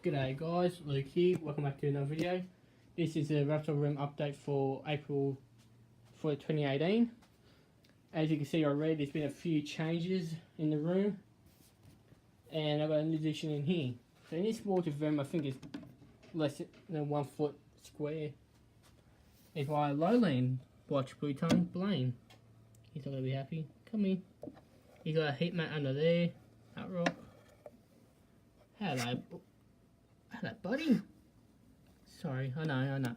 G'day guys, Luke here, welcome back to another video. This is a Reptile room update for April 2018. As you can see already, there's been a few changes in the room. And I've got an addition in here. So in this water room, I think it's less than 1 foot square. Is my lowland watch blue tongue Blaine. He's not going to be happy. Come in. He's got a heat mat under there. That rock. Hello, buddy. Sorry, I know.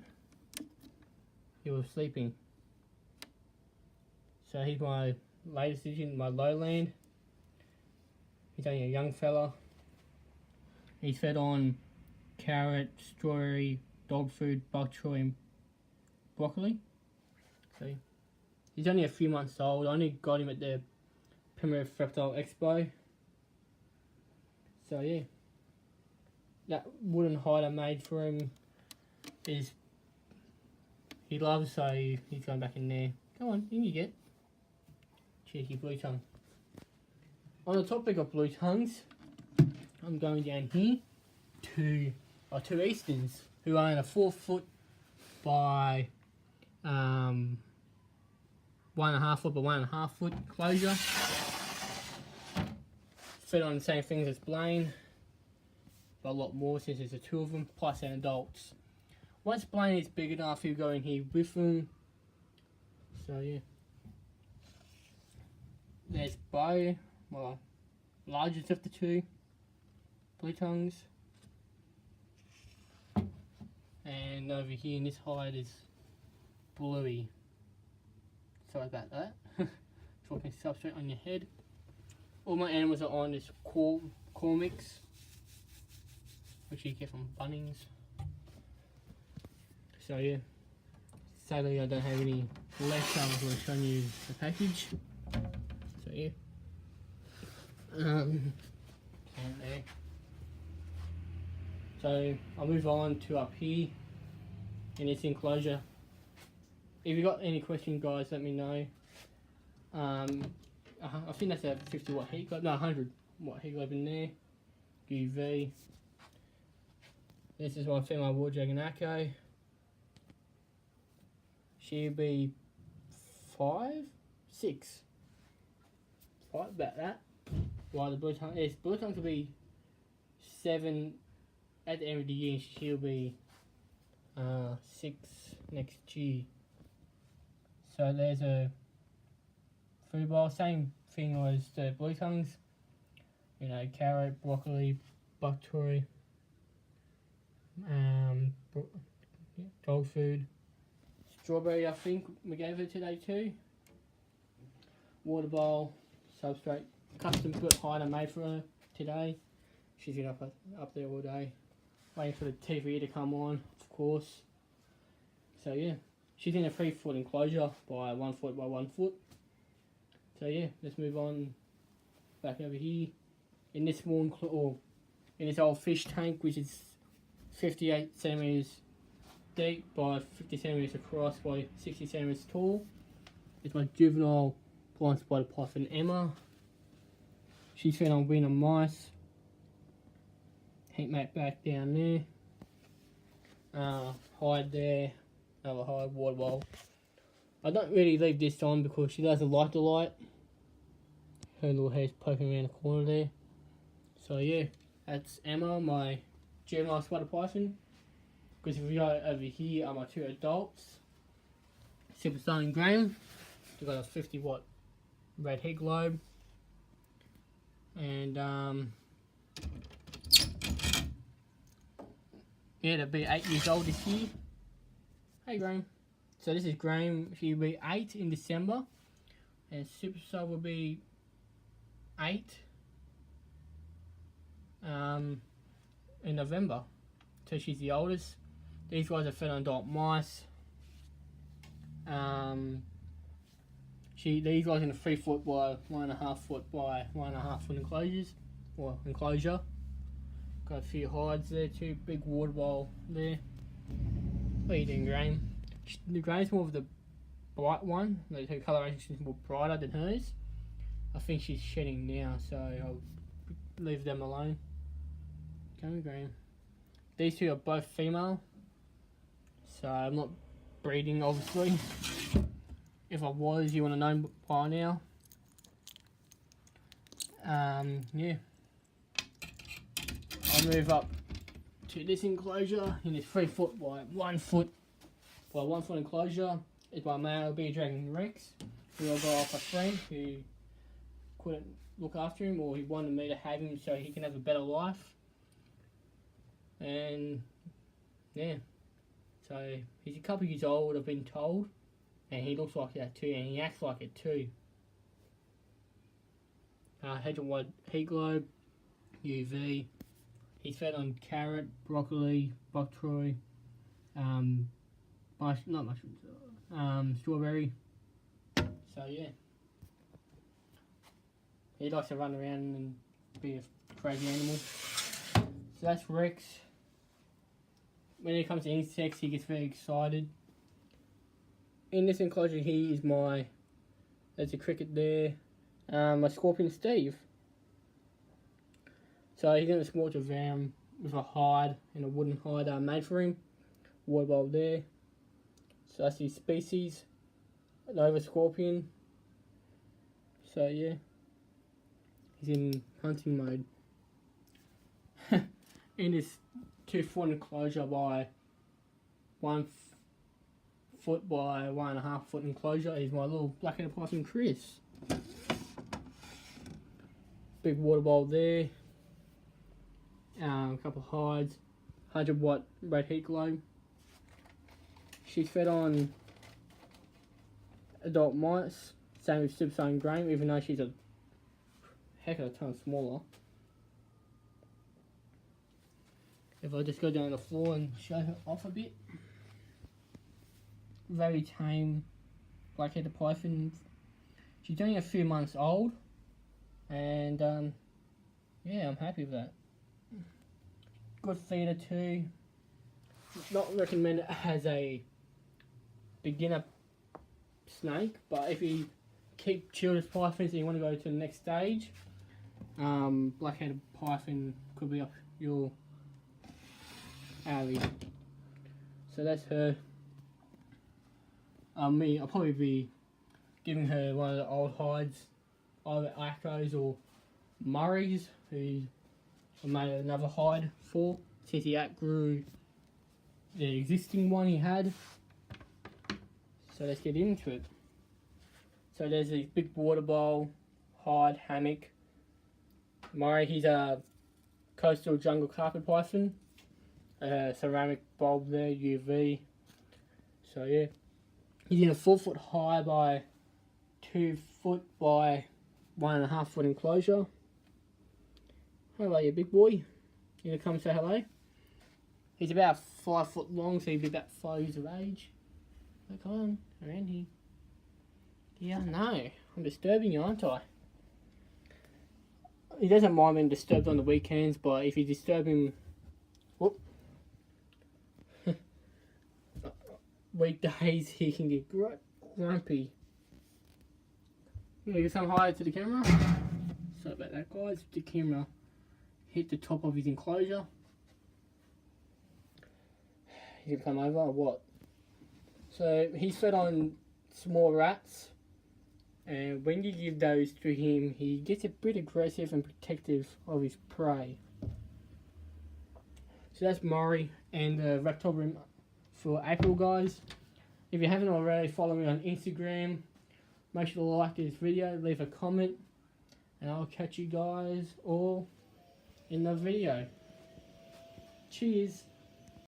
You were sleeping. So he's my latest addition, my lowland. He's only a young fella. He's fed on carrot, strawberry, dog food, bok choy, and broccoli. So he's only a few months old. I only got him at the Primitive Reptile Expo. So yeah. That wooden hide I made for him is he loves, so he's going back in there. Come on, in you get. Cheeky blue tongue. On the topic of blue tongues, I'm going down here to two Easterns who own a 4 foot by 1.5 foot by 1.5 foot enclosure. Fed on the same things as Blaine. But a lot more since there's the two of them, plus an adults. Once Blaine is big enough, he'll go in here with them. So yeah. There's Bo, well, largest of the two blue tongues. And over here in this hide is Bluey. Sorry about that. Talking substrate on your head. All my animals are on this core mix, which you get from Bunnings. So yeah, sadly I don't have any left, so I'm going to show you the package. So yeah, and there. So I'll move on to up here in this enclosure. If you got any questions, guys, let me know. I think that's a 50 watt heat globe, no, 100 watt heat globe in there. UV. This is my female wool dragon Echo. She'll be 5, 6. Right about that. While the blue tongue, yes, blue tongue will be 7 at the end of the year. She'll be 6 next year. So there's a food bowl, same thing as the blue tongues. You know, carrot, broccoli, bok choy. Dog food, strawberry I think we gave her today too, water bowl, substrate, custom put hide I made for her today. She's been up there all day waiting for the TV to come on, of course. So yeah, she's in a 3 foot enclosure by 1 foot by 1 foot. So yeah, let's move on back over here in this small in this old fish tank, which is 58 centimeters deep by 50 centimeters across by 60 centimeters tall. It's my juvenile blind spider python Emma. She's fed on wing and mice. Heat mat back down there. Hide there. Another hide, water bowl. I don't really leave this on because she doesn't like the light. Her little hair's poking around the corner there. So yeah, that's Emma, my juvenile spider python. Because if we go over here are my two adults, Superstar and Graham. They've got a 50 watt Redhead globe, and yeah, they'll be 8 years old this year. Hey Graham. So this is Graham. He'll be 8 in December, and Superstar will be 8 in November. So she's the oldest. These guys are fed on adult mice. These guys in a 3 foot by 1.5 foot by 1.5 foot enclosure. Got a few hides there too. Big water bowl there. What are you doing, Graham? The Graham's more of the bright one. Her coloration is more brighter than hers. I think she's shedding now, so I'll leave them alone. Come on, Graham. These two are both female, so I'm not breeding obviously. If I was, you want to know by now. Yeah. I'll move up to this enclosure in this 3 foot by 1 foot enclosure. Is my male bearded dragon Rex, who I got off a friend who couldn't look after him, or he wanted me to have him so he can have a better life. And yeah, so he's a couple years old, I've been told, and he looks like that too, and he acts like it too. Hedge and white heat globe, UV. He's fed on carrot, broccoli, bok choy, strawberry. So yeah, he likes to run around and be a crazy animal. So that's Rex. When it comes to insects, he gets very excited. In this enclosure here is there's a cricket there, my scorpion Steve. So he's in a small terrarium with a hide and a wooden hide made for him. Water bowl there. So that's his species, Nova Scorpion. So yeah, he's in hunting mode. In this 2 foot enclosure by 1 foot by 1.5 foot enclosure is my little black-headed possum Chris. Big water bowl there. A couple of hides. 100-watt red heat globe. She's fed on adult mice. Same with supersonic grain, even though she's a heck of a ton smaller. If I just go down the floor and show her off a bit. Very tame black-headed python. She's only a few months old, and yeah, I'm happy with that. Good feeder too. Not recommended as a beginner snake, but if you keep children's pythons and you want to go to the next stage, black-headed python could be up your alley. So that's her. I'll probably be giving her one of the old hides, either Acros or Murray's, who I made another hide for, since he outgrew the existing one he had. So let's get into it. So there's a big water bowl, hide, hammock. Murray, he's a coastal jungle carpet python. Ceramic bulb there, UV. So yeah. He's in a 4 foot high by 2 foot by 1.5 foot enclosure. Hello, you big boy. You gonna come and say hello? He's about 5 foot long, so he'll be about 5 years of age. So come on, around here. Yeah, no, I'm disturbing you, aren't I? He doesn't mind being disturbed on the weekends, but if you disturb him, whoop, weekdays, he can get grumpy. You gonna give some hi to the camera? Sorry about that, guys. The camera hit the top of his enclosure. He's gonna come over or what? So he's fed on small rats, and when you give those to him, he gets a bit aggressive and protective of his prey. So that's Murray and the reptile room for April, guys. If you haven't already, follow me on Instagram. Make sure to like this video, leave a comment, and I'll catch you guys all in the video. Cheers.